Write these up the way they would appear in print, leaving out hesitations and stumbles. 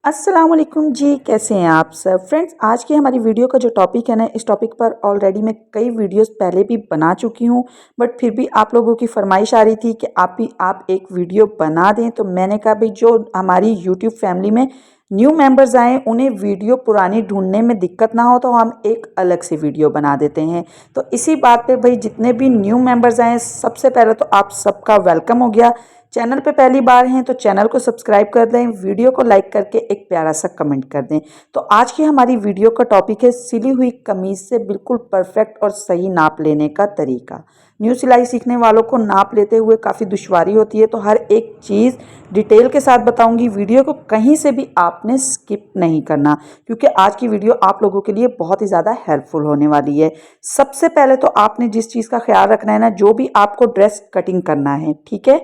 अस्सलाम वालेकुम जी, कैसे हैं आप सब फ्रेंड्स। आज की हमारी वीडियो का जो टॉपिक है ना, इस टॉपिक पर ऑलरेडी मैं कई वीडियोस पहले भी बना चुकी हूँ, बट फिर भी आप लोगों की फरमाइश आ रही थी कि आप एक वीडियो बना दें। तो मैंने कहा भाई, जो हमारी यूट्यूब फैमिली में न्यू मेंबर्स आए उन्हें वीडियो पुरानी ढूंढने में दिक्कत ना हो, तो हम एक अलग से वीडियो बना देते हैं। तो इसी बात पे भाई, जितने भी न्यू मेंबर्स आए, सबसे पहले तो आप सबका वेलकम हो गया। चैनल पे पहली बार हैं तो चैनल को सब्सक्राइब कर दें, वीडियो को लाइक करके एक प्यारा सा कमेंट कर दें। तो आज की हमारी वीडियो का टॉपिक है सिली हुई कमीज से बिल्कुल परफेक्ट और सही नाप लेने का तरीका। न्यू सिलाई सीखने वालों को नाप लेते हुए काफ़ी दुश्वारी होती है, तो हर एक चीज़ डिटेल के साथ बताऊंगी। वीडियो को कहीं से भी आपने स्किप नहीं करना, क्योंकि आज की वीडियो आप लोगों के लिए बहुत ही ज़्यादा हेल्पफुल होने वाली है। सबसे पहले तो आपने जिस चीज़ का ख्याल रखना है ना, जो भी आपको ड्रेस कटिंग करना है, ठीक है,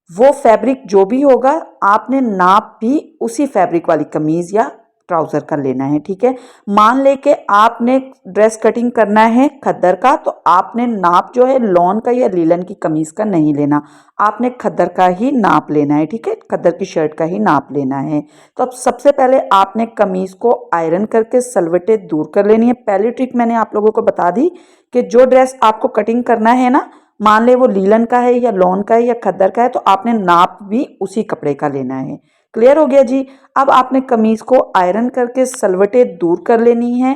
वो फैब्रिक जो भी होगा आपने नाप भी उसी फैब्रिक वाली कमीज या ट्राउजर का लेना है, ठीक है। मान ले के आपने ड्रेस कटिंग करना है खद्दर का, तो आपने नाप जो है लॉन का या लीलन की कमीज का नहीं लेना, आपने खद्दर का ही नाप लेना है, ठीक है, खद्दर की शर्ट का ही नाप लेना है। तो अब सबसे पहले आपने कमीज को आयरन करके सलवटें दूर कर लेनी है। पहली ट्रिक मैंने आप लोगों को बता दी कि जो ड्रेस आपको कटिंग करना है ना, मान ले वो लीलन का है या लॉन का है या खद्दर का है, तो आपने नाप भी उसी कपड़े का लेना है। क्लियर हो गया जी। अब आपने कमीज को आयरन करके सलवटें दूर कर लेनी है।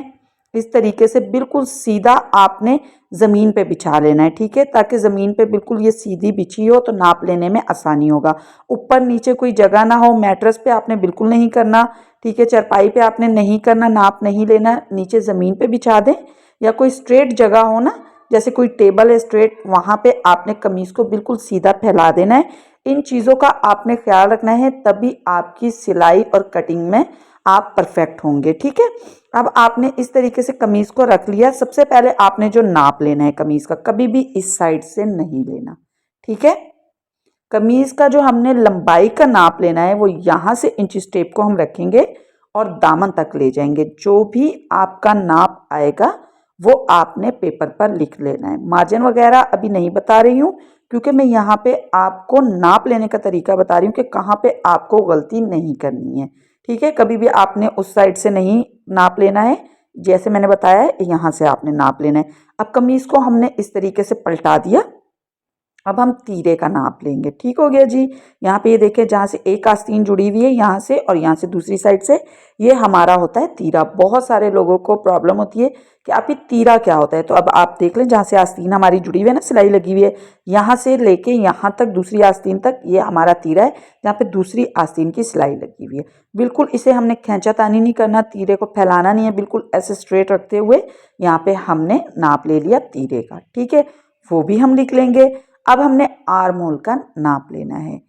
इस तरीके से बिल्कुल सीधा आपने ज़मीन पे बिछा लेना है, ठीक है, ताकि ज़मीन पे बिल्कुल ये सीधी बिछी हो तो नाप लेने में आसानी होगा। ऊपर नीचे कोई जगह ना हो, मैट्रेस पे आपने बिल्कुल नहीं करना, ठीक है, चारपाई पे आपने नहीं करना, नाप नहीं लेना। नीचे ज़मीन पे बिछा दें या कोई स्ट्रेट जगह हो ना, जैसे कोई टेबल है स्ट्रेट, वहाँ पे आपने कमीज़ को बिल्कुल सीधा फैला देना है। इन चीज़ों का आपने ख्याल रखना है, तभी आपकी सिलाई और कटिंग में आप परफेक्ट होंगे, ठीक है। अब आपने इस तरीके से कमीज़ को रख लिया। सबसे पहले आपने जो नाप लेना है कमीज़ का, कभी भी इस साइड से नहीं लेना, ठीक है। कमीज़ का जो हमने लंबाई का नाप लेना है, वो यहाँ से इंच टेप को हम रखेंगे और दामन तक ले जाएंगे। जो भी आपका नाप आएगा वो आपने पेपर पर लिख लेना है। मार्जिन वगैरह अभी नहीं बता रही हूँ, क्योंकि मैं यहाँ पे आपको नाप लेने का तरीका बता रही हूँ कि कहाँ पे आपको गलती नहीं करनी है, ठीक है। कभी भी आपने उस साइड से नहीं नाप लेना है, जैसे मैंने बताया है यहाँ से आपने नाप लेना है। अब कमीज़ को हमने इस तरीके से पलटा दिया। अब हम तीरे का नाप लेंगे, ठीक हो गया जी। यहाँ पे ये देखें, जहाँ से एक आस्तीन जुड़ी हुई है यहाँ से और यहाँ से दूसरी साइड से, ये हमारा होता है तीरा। बहुत सारे लोगों को प्रॉब्लम होती है कि आप ये तीरा क्या होता है। तो अब आप देख लें, जहाँ से आस्तीन हमारी जुड़ी हुई है ना, सिलाई लगी हुई है, यहाँ से लेके यहाँ तक दूसरी आस्तीन तक ये हमारा तीरा है, जहाँ पे दूसरी आस्तीन की सिलाई लगी हुई है। बिल्कुल इसे हमने खींचातानी नहीं करना, तीरे को फैलाना नहीं है, बिल्कुल ऐसे स्ट्रेट रखते हुए यहाँ पे हमने नाप ले लिया तीरे का, ठीक है, वो भी हम लिख लेंगे। अब हमने आर्म होल का नाप लेना है।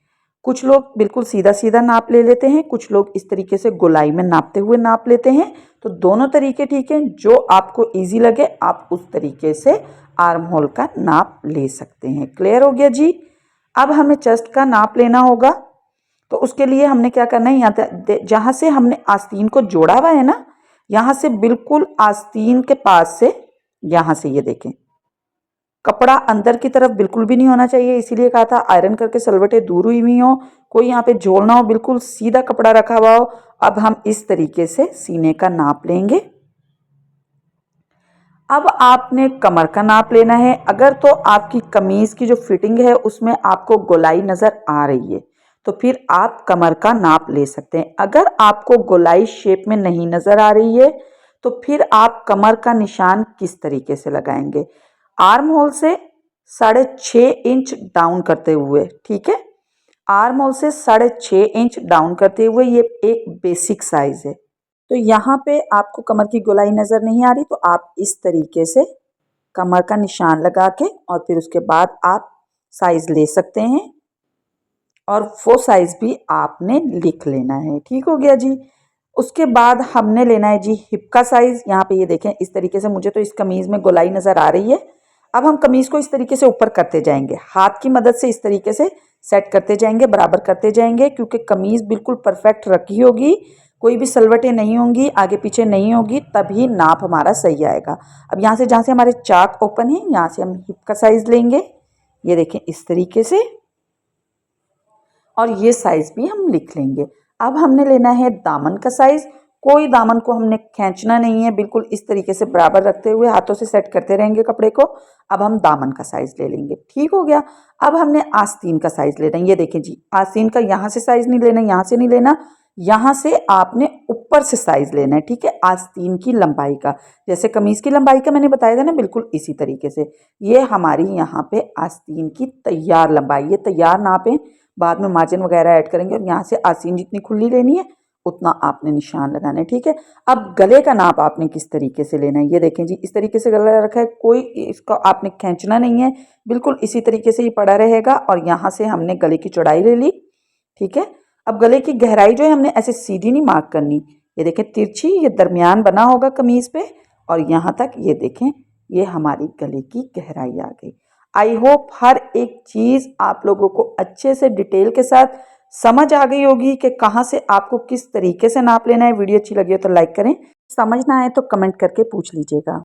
कुछ लोग बिल्कुल सीधा सीधा नाप ले लेते हैं, कुछ लोग इस तरीके से गोलाई में नापते हुए नाप लेते हैं। तो दोनों तरीके ठीक हैं, जो आपको इजी लगे आप उस तरीके से आर्म होल का नाप ले सकते हैं। क्लियर हो गया जी। अब हमें चेस्ट का नाप लेना होगा। तो उसके लिए हमने क्या करना है, यहाँ जहाँ से हमने आस्तीन को जोड़ा हुआ है ना, यहाँ से बिल्कुल आस्तीन के पास से, यहाँ से ये देखें, कपड़ा अंदर की तरफ बिल्कुल भी नहीं होना चाहिए, इसीलिए कहा था आयरन करके सलवटें दूर हुई हो, कोई यहाँ पे झोल ना हो, बिल्कुल सीधा कपड़ा रखा हुआ हो। अब हम इस तरीके से सीने का नाप लेंगे। अब आपने कमर का नाप लेना है। अगर तो आपकी कमीज की जो फिटिंग है उसमें आपको गोलाई नजर आ रही है, तो फिर आप कमर का नाप ले सकते हैं। अगर आपको गोलाई शेप में नहीं नजर आ रही है, तो फिर आप कमर का निशान किस तरीके से लगाएंगे, आर्म होल से 6.5 इंच डाउन करते हुए, ठीक है, आर्म होल से 6.5 इंच डाउन करते हुए, ये एक बेसिक साइज है। तो यहाँ पे आपको कमर की गोलाई नज़र नहीं आ रही, तो आप इस तरीके से कमर का निशान लगा के और फिर उसके बाद आप साइज़ ले सकते हैं, और वो साइज़ भी आपने लिख लेना है, ठीक हो गया जी। उसके बाद हमने लेना है जी हिप का साइज़। यहाँ पे ये देखें, इस तरीके से, मुझे तो इस कमीज़ में गोलाई नज़र आ रही है। अब हम कमीज़ को इस तरीके से ऊपर करते जाएंगे, हाथ की मदद से इस तरीके से सेट करते जाएंगे, बराबर करते जाएंगे, क्योंकि कमीज़ बिल्कुल परफेक्ट रखी होगी, कोई भी सलवटें नहीं होंगी, आगे पीछे नहीं होगी, तभी नाप हमारा सही आएगा। अब यहाँ से, जहाँ से हमारे चाक ओपन है, यहाँ से हम हिप का साइज़ लेंगे, ये देखें इस तरीके से, और ये साइज़ भी हम लिख लेंगे। अब हमने लेना है दामन का साइज़। कोई दामन को हमने खींचना नहीं है, बिल्कुल इस तरीके से बराबर रखते हुए हाथों से सेट करते रहेंगे कपड़े को। अब हम दामन का साइज़ ले लेंगे, ठीक हो गया। अब हमने आस्तीन का साइज़ लेना है, ये देखें जी, आस्तीन का यहाँ से साइज़ नहीं लेना, यहाँ से नहीं लेना, यहाँ से आपने ऊपर से साइज़ लेना है, ठीक है, आस्तीन की लंबाई का। जैसे कमीज़ की लंबाई का मैंने बताया था ना, बिल्कुल इसी तरीके से। ये हमारी यहाँ पे आस्तीन की तैयार लंबाई, ये तैयार नाप है, बाद में मार्जिन वगैरह ऐड करेंगे। और यहाँ से आस्तीन जितनी खुली लेनी है उतना आपने निशान लगाना है, ठीक है। अब गले का नाप आपने किस तरीके से लेना है, ये देखें जी, इस तरीके से गला रखा है, कोई इसको आपने खींचना नहीं है, बिल्कुल इसी तरीके से ही पड़ा रहेगा। और यहाँ से हमने गले की चौड़ाई ले ली, ठीक है। अब गले की गहराई जो है हमने ऐसे सीधी नहीं मार्क करनी, ये देखें तिरछी, ये दरमियान बना होगा कमीज़ पे, और यहाँ तक ये देखें, ये हमारी गले की गहराई आ गई। आई होप हर एक चीज़ आप लोगों को अच्छे से डिटेल के साथ समझ आ गई होगी कि कहाँ से आपको किस तरीके से नाप लेना है। वीडियो अच्छी लगी हो तो लाइक करें, समझ ना आए तो कमेंट करके पूछ लीजिएगा।